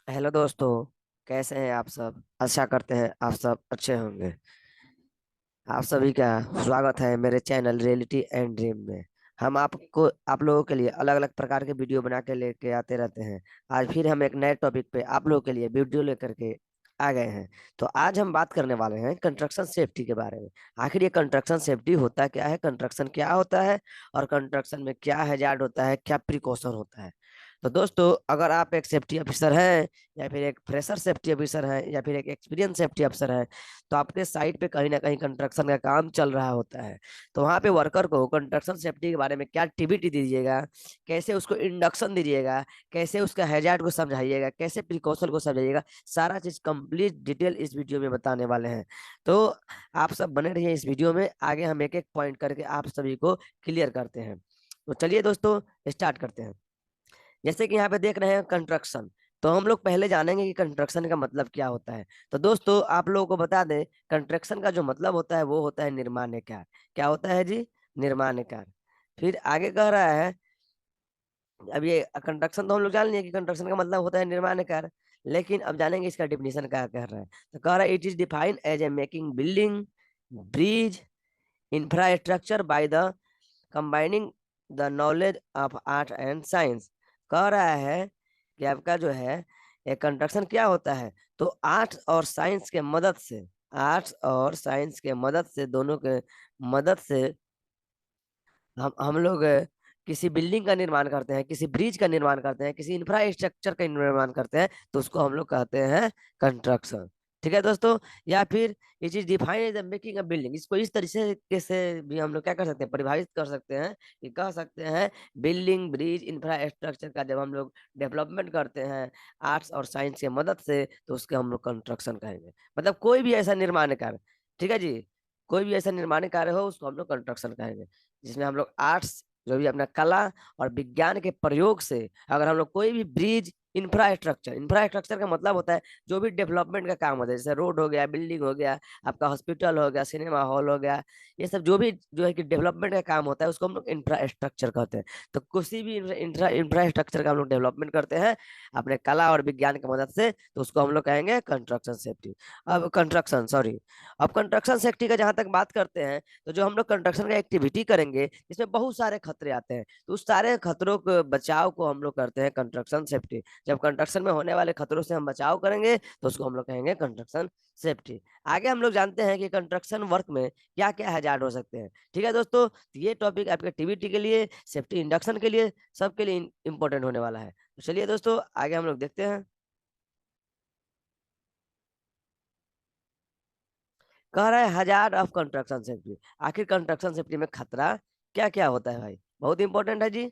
Hello दोस्तों। कैसे हैं आप सब? आशा करते हैं आप सब अच्छे होंगे। आप सभी का स्वागत है मेरे चैनल रियलिटी एंड ड्रीम में। हम आप लोगों के लिए अलग अलग प्रकार के वीडियो बना के लेके आते रहते हैं। आज फिर हम एक नए टॉपिक पे आप लोगों के लिए वीडियो लेकर के आ गए हैं। तो आज हम बात करने वाले हैं कंस्ट्रक्शन सेफ्टी के बारे में। आखिर ये कंस्ट्रक्शन सेफ्टी होता क्या है, कंस्ट्रक्शन क्या होता है, और कंस्ट्रक्शन में क्या हैजार्ड होता है, क्या प्रिकॉशन होता है। तो दोस्तों, अगर आप एक सेफ्टी ऑफिसर हैं, या फिर एक फ्रेशर सेफ्टी ऑफिसर हैं, या फिर एक एक्सपीरियंस सेफ्टी ऑफिसर हैं, तो आपके साइट पे कहीं ना कहीं कंस्ट्रक्शन का काम चल रहा होता है। तो वहां पे वर्कर को कंस्ट्रक्शन सेफ्टी के बारे में क्या टीबीटी दीजिएगा, कैसे उसको इंडक्शन दीजिएगा, कैसे उसका हैजार्ड को समझाइएगा, कैसे प्रिकॉशन को समझाइएगा, सारा चीज कंप्लीट डिटेल इस वीडियो में बताने वाले हैं। तो आप सब बने रहिए इस वीडियो में, आगे हम एक एक पॉइंट करके आप सभी को क्लियर करते हैं। तो चलिए दोस्तों, स्टार्ट करते हैं। जैसे कि यहाँ पे देख रहे हैं कंस्ट्रक्शन। तो हम लोग पहले जानेंगे कि कंस्ट्रक्शन का मतलब क्या होता है। तो दोस्तों, आप लोगों को बता दें, कंस्ट्रक्शन का जो मतलब होता है वो होता है निर्माण कार्य। क्या होता है जी? निर्माण कार्य। फिर आगे कह रहा है, अब ये कंस्ट्रक्शन तो हम लोग जान लिए कि कंस्ट्रक्शन का मतलब होता है निर्माण कार्य। लेकिन अब जानेंगे इसका डिफिनेशन क्या कह रहा है। तो कह रहा है, it is defined as a making building, bridge, infrastructure by the combining the knowledge of art and science. कह रहा है कि आपका जो है एक कंस्ट्रक्शन क्या होता है, तो आर्ट्स और साइंस के मदद से, आर्ट्स और साइंस के मदद से, दोनों के मदद से हम लोग किसी बिल्डिंग का निर्माण करते हैं, किसी ब्रिज का निर्माण करते हैं, किसी इंफ्रास्ट्रक्चर का निर्माण करते हैं, तो उसको हम लोग कहते हैं कंस्ट्रक्शन। ठीक है दोस्तों। या फिर ये चीज define as making a building, इसको इस तरीके से भी हम लोग क्या कर सकते हैं, परिभाषित कर सकते हैं कि कह सकते हैं बिल्डिंग, ब्रिज, इंफ्रास्ट्रक्चर का जब हम लोग डेवलपमेंट करते हैं आर्ट्स और साइंस की मदद से, तो उसके हम लोग कंस्ट्रक्शन कहेंगे। मतलब कोई भी ऐसा निर्माण कार्य, ठीक है जी, कोई भी ऐसा निर्माण कार्य हो उसको हम लोग कंस्ट्रक्शन कहेंगे, जिसमें हम लोग आर्ट्स, जो भी अपना कला और विज्ञान के प्रयोग से अगर हम लोग कोई भी ब्रिज, इंफ्रास्ट्रक्चर, इंफ्रास्ट्रक्चर का मतलब होता है जो भी डेवलपमेंट का काम होता है, जैसे रोड हो गया, बिल्डिंग हो गया, आपका हॉस्पिटल हो गया, सिनेमा हॉल हो गया, ये सब जो भी जो है कि डेवलपमेंट का काम होता है उसको हम लोग इंफ्रास्ट्रक्चर कहते हैं। तो किसी भी इंफ्रास्ट्रक्चर का हम लोग डेवलपमेंट करते हैं अपने कला और विज्ञान की मदद से, तो उसको हम लोग कहेंगे कंस्ट्रक्शन सेफ्टी। अब कंस्ट्रक्शन, सॉरी, अब कंस्ट्रक्शन सेफ्टी का जहां तक बात करते हैं, तो जो हम लोग कंस्ट्रक्शन का एक्टिविटी करेंगे इसमें बहुत सारे खतरे आते हैं, तो उस सारे खतरों को बचाव को हम लोग करते हैं कंस्ट्रक्शन सेफ्टी। जब कंस्ट्रक्शन में होने वाले खतरों से हम बचाव करेंगे तो उसको हम लोग कहेंगे कंस्ट्रक्शन सेफ्टी। आगे हम लोग जानते हैं कि कंस्ट्रक्शन वर्क में क्या क्या हैजार्ड हो सकते हैं। ठीक है दोस्तों, तो ये टॉपिक आपके टीवीटी के लिए, सेफ्टी इंडक्शन के लिए, सबके लिए इंपॉर्टेंट होने वाला है। तो चलिए दोस्तों, आगे हम लोग देखते हैं। कह रहा है हजार ऑफ कंस्ट्रक्शन सेफ्टी। आखिर कंस्ट्रक्शन सेफ्टी में खतरा क्या क्या होता है भाई, बहुत इंपॉर्टेंट है जी।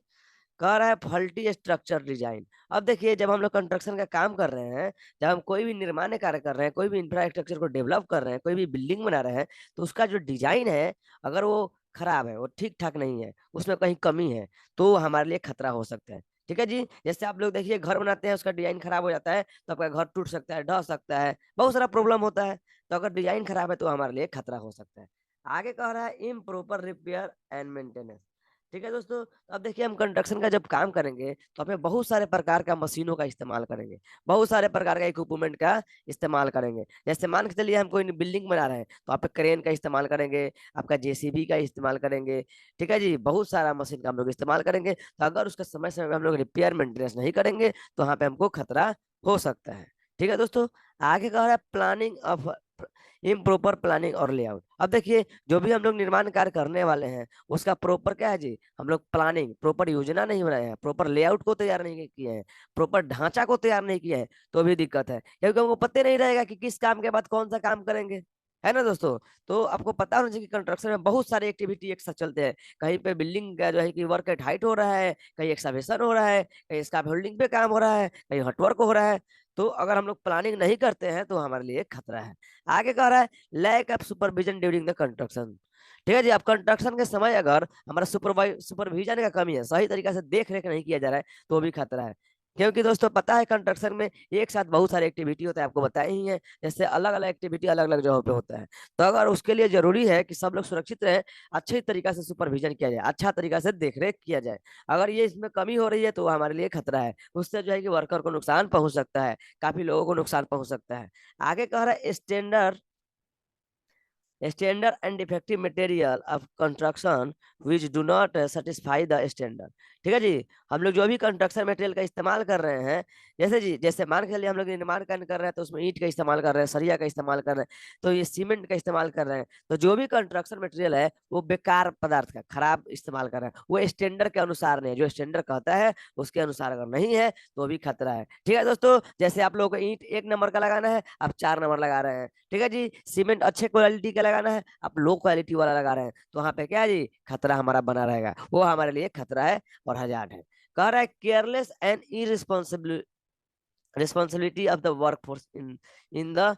कह रहा है फॉल्टी स्ट्रक्चर डिजाइन। अब देखिए, जब हम लोग कंस्ट्रक्शन का काम कर रहे हैं, जब हम कोई भी निर्माण कार्य कर रहे हैं, कोई भी इंफ्रास्ट्रक्चर को डेवलप कर रहे हैं, कोई भी बिल्डिंग बना रहे हैं, तो उसका जो डिजाइन है, अगर वो खराब है, वो ठीक ठाक नहीं है, उसमें कहीं कमी है, तो हमारे लिए खतरा हो सकता है। ठीक है जी। जैसे आप लोग देखिए, घर बनाते हैं, उसका डिजाइन खराब हो जाता है तो आपका घर टूट सकता है, ढह सकता है, बहुत सारा प्रॉब्लम होता है। तो अगर डिजाइन खराब है तो हमारे लिए खतरा हो सकता है। आगे कह रहा है इम्प्रॉपर रिपेयर एंड मेंटेनेंस। ठीक है दोस्तों, तो अब देखिए, हम कंस्ट्रक्शन का जब काम करेंगे तो हमें बहुत सारे प्रकार का मशीनों का इस्तेमाल करेंगे, बहुत सारे प्रकार का इक्विपमेंट का इस्तेमाल करेंगे। जैसे मान के चलिए, हम कोई बिल्डिंग बना रहे हैं तो आप क्रेन का इस्तेमाल करेंगे, आपका जेसीबी का इस्तेमाल करेंगे। ठीक है जी, बहुत सारा मशीन का हम लोग इस्तेमाल करेंगे। तो अगर उसका समय समय में हम लोग रिपेयर मेंटेनेंस नहीं करेंगे तो वहां पे हमको खतरा हो सकता है। ठीक है दोस्तों। आगे कह रहा है प्लानिंग ऑफ इम्प्रॉपर प्लानिंग और लेआउट। अब देखिए, जो भी हम लोग निर्माण कार्य करने वाले हैं उसका प्रॉपर क्या है जी, हम लोग प्लानिंग, प्रॉपर योजना नहीं बनाए हैं, प्रॉपर लेआउट को तैयार नहीं किए हैं, प्रॉपर ढांचा को तैयार नहीं किया है, तो भी दिक्कत है, क्योंकि हमको पता नहीं रहेगा कि किस काम के बाद कौन सा काम करेंगे। है ना दोस्तों? तो आपको पता होना चाहिए कि कंस्ट्रक्शन में बहुत सारे एक्टिविटी एक साथ चलते हैं। कहीं पे बिल्डिंग का जो है कि वर्क एट हाइट हो रहा है, कहीं एक्सकवेशन हो रहा है, कहीं स्कैप होल्डिंग पे काम हो रहा है, कहीं हटवर्क हो रहा है। तो अगर हम लोग प्लानिंग नहीं करते हैं तो हमारे लिए खतरा है। आगे कह रहा है lack of supervision during the construction. ठीक है जी, अब कंस्ट्रक्शन के समय अगर हमारा सुपरविजन का कमी है, सही तरीके से देख रेख नहीं किया जा रहा है, तो भी खतरा है। क्योंकि दोस्तों पता है कंस्ट्रक्शन में एक साथ बहुत सारी एक्टिविटी होता है, आपको बताया ही है। जैसे अलग अलग एक्टिविटी अलग अलग जगहों पे होता है। तो अगर उसके लिए जरूरी है कि सब लोग सुरक्षित रहे, अच्छे तरीका से सुपरविजन किया जाए, अच्छा तरीका से देखरेख किया जाए। अगर ये इसमें कमी हो रही है तो वो हमारे लिए खतरा है, उससे जो है कि वर्कर को नुकसान पहुंच सकता है, काफी लोगों को नुकसान पहुंच सकता है। आगे कह रहा है standard and defective material of construction which do not satisfy the standard. ठीक है जी। हम लोग जो भी कंस्ट्रक्शन मटेरियल का इस्तेमाल कर रहे हैं, जैसे जी जैसे मान के चलिए हम लोग निर्माण कार्य कर रहे हैं तो उसमें ईंट का इस्तेमाल कर रहे हैं, सरिया का इस्तेमाल कर रहे हैं, तो ये सीमेंट का इस्तेमाल कर रहे हैं। तो जो भी कंस्ट्रक्शन मटेरियल है वो बेकार पदार्थ का खराब इस्तेमाल कर रहे हैं, वो स्टैंडर्ड के अनुसार नहीं है। जो स्टैंडर्ड कहता है उसके अनुसार अगर नहीं है तो भी खतरा है। ठीक है दोस्तों, जैसे आप लोगों को ईंट 1 नंबर का लगाना है, आप 4 नंबर लगा रहे हैं। ठीक है जी। सीमेंट अच्छे क्वालिटी का लगाना है, आप लो क्वालिटी वाला लगा रहे हैं, तो वहां पे क्या है जी, खतरा हमारा बना रहेगा, वो हमारे लिए खतरा है और हजार है। कह रहा है careless and irresponsibility responsibility of the workforce in the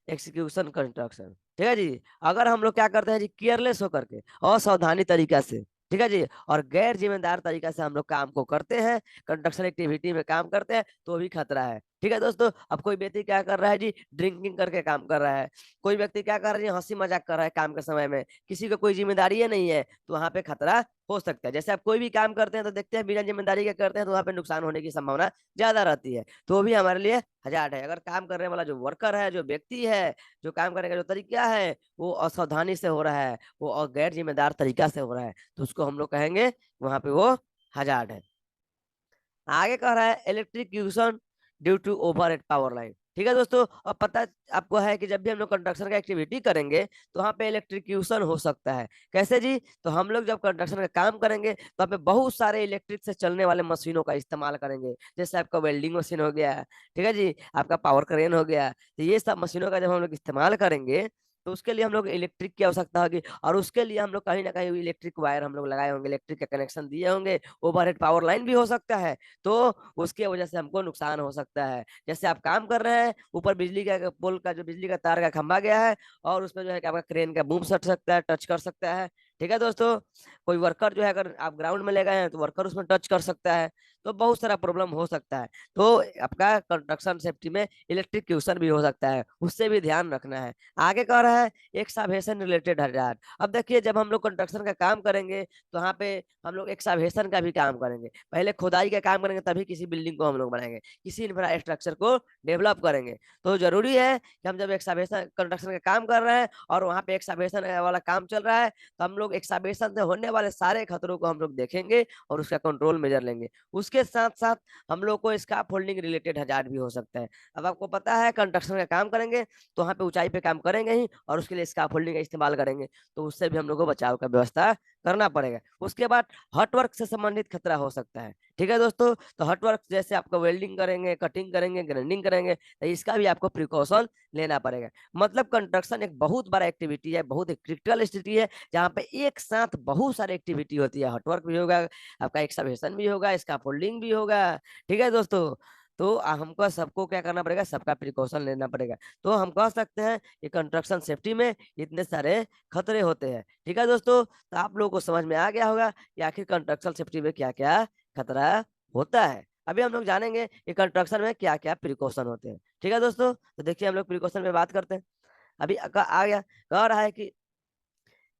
execution construction. ठीक है जी। अगर हम लोग क्या करते हैं जी, केयरलेस होकर के, असावधानी तरीका से, ठीक है जी, और गैर जिम्मेदार तरीका से हम लोग काम को करते हैं, कंस्ट्रक्शन एक्टिविटी में काम करते हैं, तो भी खतरा है। ठीक है दोस्तों। अब कोई व्यक्ति क्या कर रहा है जी, ड्रिंकिंग करके काम कर रहा है, कोई व्यक्ति क्या कर रहा है जी, हंसी मजाक कर रहा है काम के समय में, किसी को कोई जिम्मेदारी नहीं है, तो वहां पे खतरा हो सकता है। जैसे आप कोई भी काम करते हैं तो देखते हैं बिना जिम्मेदारी के करते हैं, तो वहां पे नुकसान होने की संभावना ज्यादा रहती है, तो भी हमारे लिए हजार है। अगर काम करने वाला जो वर्कर है, जो व्यक्ति है, जो काम करने का जो तरीका है वो असावधानी से हो रहा है, वो गैर जिम्मेदार तरीका से हो रहा है, तो उसको हम लोग कहेंगे वहां पे वो हजार्ड है। आगे कह रहा है electrocution due to overhead power line. ठीक है दोस्तों। अब पता आपको है कि जब भी हम लोग कंस्ट्रक्शन का एक्टिविटी करेंगे तो वहाँ पे इलेक्ट्रिक्यूशन हो सकता है। कैसे जी, तो हम लोग जब कंस्ट्रक्शन का काम करेंगे तो वहाँ पे बहुत सारे इलेक्ट्रिक से चलने वाले मशीनों का इस्तेमाल करेंगे, जैसे आपका वेल्डिंग मशीन हो गया, ठीक है जी, आपका पावर क्रेन हो गया। तो ये सब मशीनों का जब हम लोग इस्तेमाल करेंगे तो उसके लिए हम लोग इलेक्ट्रिक की आवश्यकता होगी, और उसके लिए हम लोग कहीं ना कहीं इलेक्ट्रिक वायर हम लोग लगाए होंगे, इलेक्ट्रिक का कनेक्शन दिए होंगे, ओवरहेड पावर लाइन भी हो सकता है, तो उसके वजह से हमको नुकसान हो सकता है। जैसे आप काम कर रहे हैं, ऊपर बिजली का पोल का जो बिजली का तार का खंभा गया है, और उसमें जो है कि आपका क्रेन का बूम सट सकता है, टच कर सकता है। ठीक है दोस्तों। कोई वर्कर जो है अगर आप ग्राउंड में ले गए हैं तो वर्कर उसमें टच कर सकता है, तो बहुत सारा प्रॉब्लम हो सकता है। तो आपका कंस्ट्रक्शन सेफ्टी में इलेक्ट्रिक्यूशन भी हो सकता है, उससे भी ध्यान रखना है। आगे कह रहा है एक्सावेशन रिलेटेड हजार। अब देखिए जब हम लोग कंस्ट्रक्शन का काम करेंगे तो वहाँ पे हम लोग एक्सावेशन का भी काम करेंगे, पहले खुदाई का काम करेंगे, तभी किसी बिल्डिंग को हम लोग बनाएंगे, किसी इंफ्रास्ट्रक्चर को डेवलप करेंगे। तो जरूरी है कि हम जब एक्सावेशन कंस्ट्रक्शन का काम कर रहे हैं और वहाँ पे एक्सावेशन वाला काम चल रहा है, तो हम लोग एक्सावेशन से होने वाले सारे खतरों को हम लोग देखेंगे और उसका कंट्रोल मेजर लेंगे। उसके साथ साथ हम लोग को स्काफ होल्डिंग रिलेटेड हजार भी हो सकता है। अब आपको पता है कंस्ट्रक्शन का काम करेंगे तो वहाँ पे ऊंचाई पे काम करेंगे ही, और उसके लिए स्काफ होल्डिंग का इस्तेमाल करेंगे, तो उससे भी हम लोग को बचाव का व्यवस्था करना पड़ेगा। उसके बाद हटवर्क से संबंधित खतरा हो सकता है। ठीक है दोस्तों। तो हटवर्क जैसे आपको वेल्डिंग करेंगे, कटिंग करेंगे, ग्राइंडिंग करेंगे, तो इसका भी आपको प्रिकॉशन लेना पड़ेगा। मतलब कंस्ट्रक्शन एक बहुत बड़ा एक्टिविटी है, बहुत एक क्रिटिकल स्थिति है, जहाँ पे एक साथ बहुत सारी एक्टिविटी होती है। हटवर्क भी होगा, आपका एक्सकवेशन भी होगा, स्कैफोल्डिंग भी होगा। ठीक है दोस्तों। तो हमको सबको क्या करना पड़ेगा, सबका प्रिकॉशन लेना पड़ेगा। तो हम कह सकते हैं कि कंस्ट्रक्शन सेफ्टी में इतने सारे खतरे होते हैं। ठीक है दोस्तों। तो आप लोगों को समझ में आ गया होगा कि आखिर कंस्ट्रक्शन सेफ्टी में क्या क्या खतरा होता है। अभी हम लोग जानेंगे कि कंस्ट्रक्शन में क्या क्या प्रिकॉशन होते हैं। ठीक है दोस्तों। तो देखिए हम लोग प्रिकॉशन में बात करते हैं। अभी आ गया, कह रहा है कि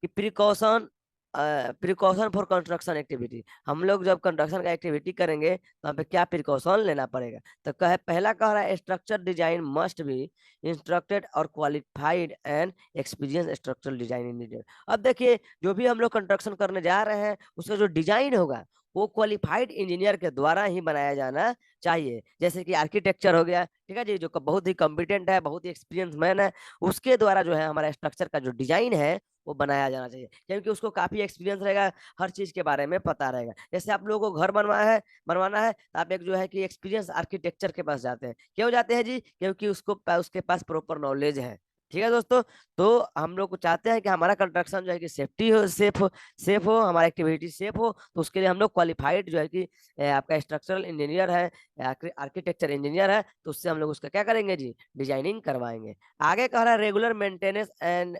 precaution precaution for construction activity. हम लोग जब कंस्ट्रक्शन का एक्टिविटी करेंगे तो वहाँ पे क्या प्रिकॉशन लेना पड़ेगा। तो पहला कह रहा है structure design must be instructed और qualified and experience structural design engineer. अब देखिए जो भी हम लोग कंस्ट्रक्शन करने जा रहे हैं उसका जो डिजाइन होगा वो क्वालिफाइड इंजीनियर के द्वारा ही बनाया जाना चाहिए। जैसे कि आर्किटेक्चर हो गया, ठीक है जी, जो बहुत ही कॉम्पिटेंट है, बहुत ही एक्सपीरियंस मैन है, उसके द्वारा जो है हमारा स्ट्रक्चर का जो डिजाइन है वो बनाया जाना चाहिए, क्योंकि उसको काफी एक्सपीरियंस रहेगा, हर चीज के बारे में पता रहेगा। जैसे आप लोगों को घर बनवाना है तो आप एक जो है कि एक्सपीरियंस आर्किटेक्चर के पास जाते हैं। क्यों जाते हैं जी, क्योंकि उसके पास प्रॉपर नॉलेज है। ठीक है दोस्तों। तो हम लोग को चाहते हैं कि हमारा कंस्ट्रक्शन जो है कि सेफ्टी हो, सेफ हो, हमारा एक्टिविटी सेफ हो, तो उसके लिए हम लोग क्वालिफाइड जो है कि आपका स्ट्रक्चरल इंजीनियर है, आर्किटेक्चर इंजीनियर है, तो उससे हम लोग उसका क्या करेंगे जी, डिजाइनिंग करवाएंगे। आगे कह रहा है regular maintenance and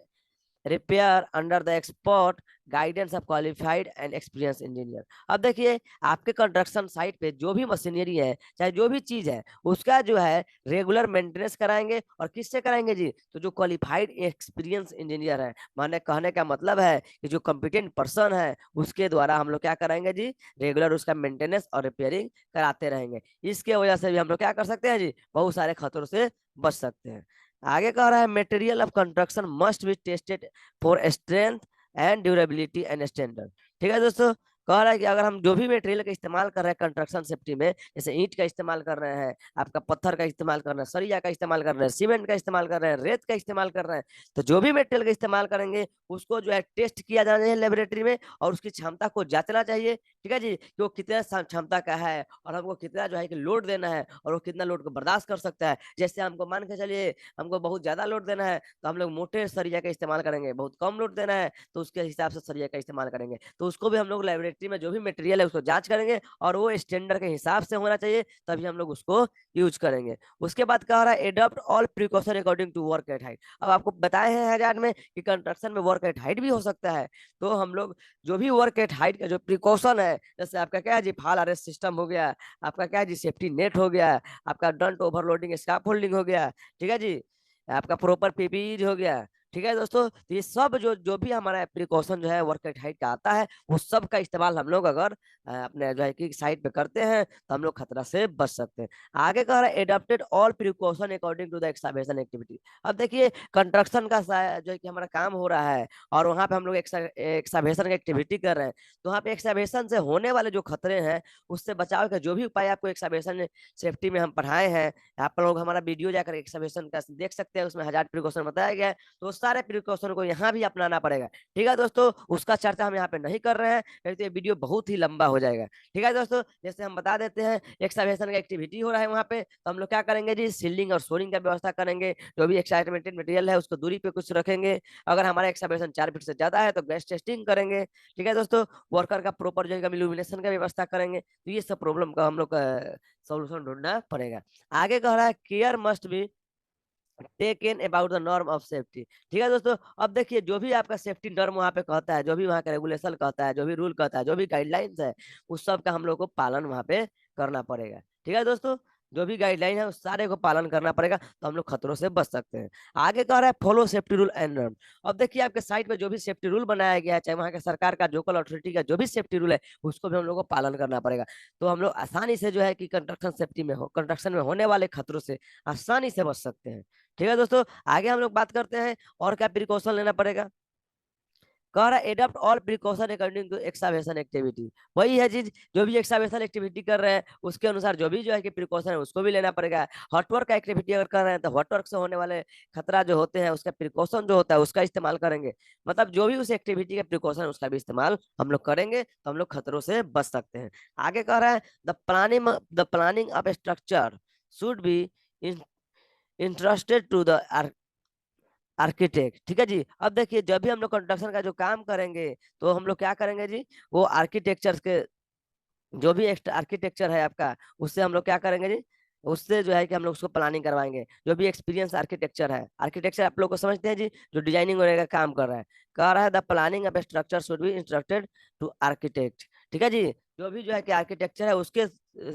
repair under the expert guidance of qualified and experience engineer. अब देखिए, आपके कंस्ट्रक्शन साइट पे जो भी मशीनरी है, चाहे जो भी चीज है, उसका जो है रेगुलर मेंटेनेंस कराएंगे। और किससे कराएंगे जी? तो जो क्वालिफाइड एक्सपीरियंस इंजीनियर है, माने कहने का मतलब है कि जो कॉम्पिटेंट पर्सन है, उसके द्वारा हम लोग क्या कराएंगे जी? रेगुलर उसका मेंटेनेंस और रिपेयरिंग कराते रहेंगे। इसके वजह से भी हम लोग क्या कर सकते हैं जी? बहुत सारे खतरों से बच सकते हैं। आगे कह रहा है material of construction must be tested for strength and durability and standard. ठीक है दोस्तों, कह रहा है कि अगर हम जो भी मटेरियल का इस्तेमाल कर रहे हैं कंस्ट्रक्शन सेफ्टी में, जैसे ईंट का इस्तेमाल कर रहे हैं, आपका पत्थर का इस्तेमाल कर रहे हैं, सरिया का इस्तेमाल कर रहे हैं, सीमेंट का इस्तेमाल कर रहे हैं, रेत का इस्तेमाल कर रहे हैं, तो जो भी मटेरियल का इस्तेमाल करेंगे उसको जो है टेस्ट किया जाना चाहिए लेबोरेटरी में, और उसकी क्षमता को जांचना चाहिए। ठीक है जी, कि वो कितना क्षमता का है, और हमको कितना जो है कि लोड देना है, और वो कितना लोड को बर्दाश्त कर सकता है। जैसे हमको मान के चलिए, हमको बहुत ज्यादा लोड देना है तो हम लोग मोटे सरिया का इस्तेमाल करेंगे, बहुत कम लोड देना है तो उसके हिसाब से सरिया का इस्तेमाल करेंगे। तो उसको भी हम लोग लेबोरेटरी में जो भी मटेरियल है उसको जांच करेंगे, और वो स्टैंडर्ड के हिसाब से होना चाहिए, तभी हम लोग उसको यूज करेंगे। उसके बाद कह रहा है adopt all precaution according to work at height. अब आपको बताए हैं हजार में कि कंस्ट्रक्शन में वर्क एट हाइट भी हो सकता है, तो हम लोग जो भी वर्क एट हाइट का जो प्रिकॉशन है, जैसे आपका क्या है जी, फाल अरेस्ट सिस्टम हो गया, आपका क्या है जी, सेफ्टी नेट हो गया, आपका डंट ओवरलोडिंग स्कैफोल्डिंग हो गया, ठीक है जी, आपका प्रॉपर पीपीई हो गया। ठीक है दोस्तों, तो ये सब जो जो भी हमारा प्रिकॉशन जो है वर्क एट हाइट का आता है, वो सब का इस्तेमाल हम लोग अगर अपने जो है कि साइट पे करते हैं तो हम लोग खतरा से बच सकते हैं। आगे कह रहा है adopted all precaution according to the excavation activity. अब देखिए, कंस्ट्रक्शन का जो है कि हमारा काम हो रहा है, और वहां पे हम लोग एक्सकवेशन की एक्टिविटी कर रहे हैं, तो वहाँ पे एक्सकवेशन से होने वाले जो खतरे हैं, उससे बचाव का जो भी उपाय आपको एक्सकवेशन सेफ्टी में हम पढ़ाए हैं, आप लोग हमारा वीडियो जाकर एक्सकवेशन का देख सकते हैं, उसमें 1000 प्रिकॉशन बताया गया है, तो उस सारे प्रिकॉशन को यहाँ भी अपनाना पड़ेगा। ठीक है दोस्तों, उसका चर्चा हम यहाँ पे नहीं कर रहे हैं, नहीं तो ये वीडियो बहुत ही लंबा हो जाएगा। ठीक है दोस्तों, जैसे हम बता देते हैं, एक्सकवेशन का एक्टिविटी हो रहा है वहाँ पे, तो हम लोग क्या करेंगे जी? सीलिंग और सोलिंग का व्यवस्था करेंगे, जो भी एक्साइटमेंटेड मटेरियल है उसको दूरी पे कुछ रखेंगे। अगर हमारा एक्सकवेशन 4 फीट से ज्यादा है तो गैस टेस्टिंग करेंगे। ठीक है दोस्तों, वर्कर का प्रॉपर जो है इल्यूमिनेशन का व्यवस्था करेंगे। तो ये सब प्रॉब्लम का हम लोग सोल्यूशन ढूंढना पड़ेगा। आगे कह रहा है care must be taken about the norm of safety. ठीक है दोस्तों, अब देखिए, जो भी आपका सेफ्टी नॉर्म वहाँ पे कहता है, जो भी वहाँ का रेगुलेशन कहता है, जो भी रूल कहता है, जो भी गाइडलाइंस है, उस सब का हम लोग को पालन वहाँ पे करना पड़ेगा। ठीक है दोस्तों, जो भी गाइडलाइन है उस सारे को पालन करना पड़ेगा, तो हम लोग खतरों से बच सकते हैं। आगे कह रहा है follow safety rule and norm. अब देखिए, आपके साइट पे जो भी सेफ्टी रूल बनाया गया है, चाहे वहाँ के सरकार का लोकल अथॉरिटी का जो भी सेफ्टी रूल है, उसको भी हम लोग को पालन करना पड़ेगा। तो हम लोग आसानी से जो है कि कंस्ट्रक्शन सेफ्टी में हो, कंस्ट्रक्शन में होने वाले खतरों से आसानी से बच सकते हैं। ठीक है दोस्तों, आगे हम लोग बात करते हैं और क्या प्रिकॉशन लेना पड़ेगा। कह रहा है adopt all precaution according to excavation activity. वही है चीज, जो भी एक्सकवेशन एक्टिविटी कर रहे हैं उसके अनुसार जो भी जो है कि प्रिकॉशन है उसको भी लेना पड़ेगा। हॉटवर्क का एक्टिविटी अगर कर रहे हैं तो हॉटवर्क से होने वाले खतरा जो होते हैं उसका प्रिकॉशन जो होता है उसका इस्तेमाल करेंगे। मतलब जो भी उस एक्टिविटी का प्रिकॉशन उसका भी इस्तेमाल हम लोग करेंगे, तो हम लोग खतरों से बच सकते हैं। आगे कह रहा है the planning of structure should be interested to the architect. ठीक है जी, अब देखिए, जब भी हम लोग कंस्ट्रक्शन का जो काम करेंगे, तो हम लोग क्या करेंगे जी? वो आर्किटेक्चर के जो भी एक्स्ट्रा आर्किटेक्चर है आपका, उससे हम लोग क्या करेंगे जी? उससे जो है कि हम लोग उसको प्लानिंग करवाएंगे। जो भी एक्सपीरियंस आर्किटेक्चर है, आर्किटेक्चर आप लोग को समझते हैं जी, जो डिजाइनिंग वगैरह का काम कर रहा है, कह रहा है the planning of structure should be instructed to architect. ठीक है जी, जो भी जो है कि आर्किटेक्चर है उसके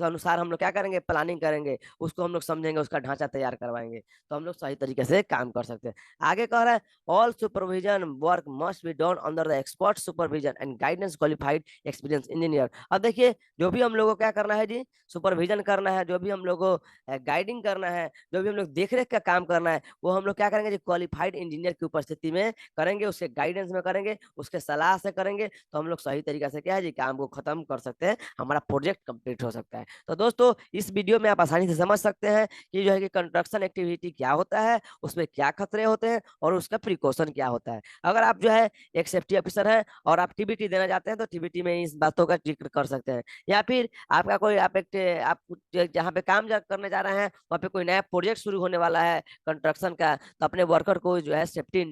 अनुसार हम लोग क्या करेंगे? प्लानिंग करेंगे, उसको हम लोग समझेंगे, उसका ढांचा तैयार करवाएंगे, तो हम लोग सही तरीके से काम कर सकते हैं। आगे कह रहा है all supervision work must be done under the expert supervision and guidance qualified experience engineer. अब देखिए, जो भी हम लोगों को क्या करना है जी? सुपरविजन करना है, जो भी हम लोग को गाइडिंग करना है, जो भी हम लोग देख रेख का काम करना है, वो हम लोग क्या करेंगे जी? क्वालिफाइड इंजीनियर की उपस्थिति में करेंगे, उसके गाइडेंस में करेंगे, उसके सलाह से करेंगे, तो हम लोग सही तरीके से क्या है जी? काम को खत्म कर सकते हैं, हमारा प्रोजेक्ट कंप्लीट हो सकता है। तो दोस्तों, इस वीडियो में आप आसानी से समझ सकते हैं कि जो है कि कंस्ट्रक्शन एक्टिविटी क्या होता है, उसमें क्या खतरे होते हैं, और उसका प्रिकॉशन क्या होता है। अगर आप जो है एक सेफ्टी ऑफिसर हैं और आप टीबीटी देना चाहते हैं, तो टीबीटी में इस बातों का जिक्र कर सकते हैं। या फिर आपका कोई आप जहाँ पे काम करने जा रहे हैं, वहाँ पे कोई नया प्रोजेक्ट शुरू होने वाला है कंस्ट्रक्शन का, तो अपने वर्कर को जो है सेफ्टी